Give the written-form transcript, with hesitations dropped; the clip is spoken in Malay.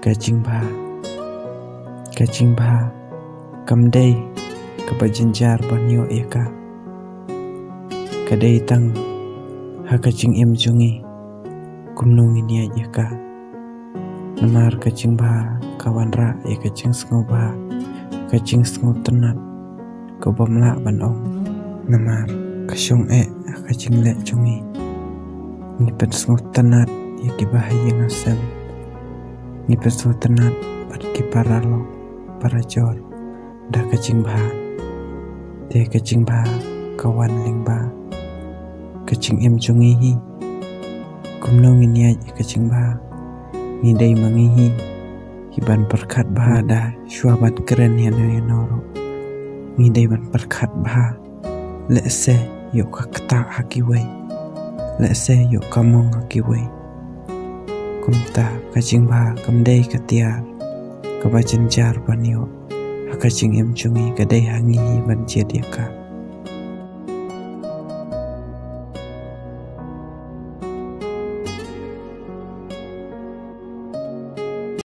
Kacing ba kamdai kabajenjar banyo eka kadai tang ha kacing em jungi kumnung ini aja ka namar kacing ba kawan ra ya kacing sengu ba kacing sengu tenat ko bamla ban ong namar kasyong kacing lek jungi ni pen sengu tenat ya kibahaya ngasem ni pen sengu tenat pat kiparalo para jor dah kacing ba te kacing ba kawan ling ba kacing em jungi kumnong ini aja kacing ba ngidai mangihi hiban perkat bah dah syuabat keren ya noro ngidai ban perkat bah lese yuk kakta hakiwai lese yuk kamong hakiwai kumta kacing ba kamdai katiar kabajenjar banyo kacing em jungi kadai hangi ban jadiaka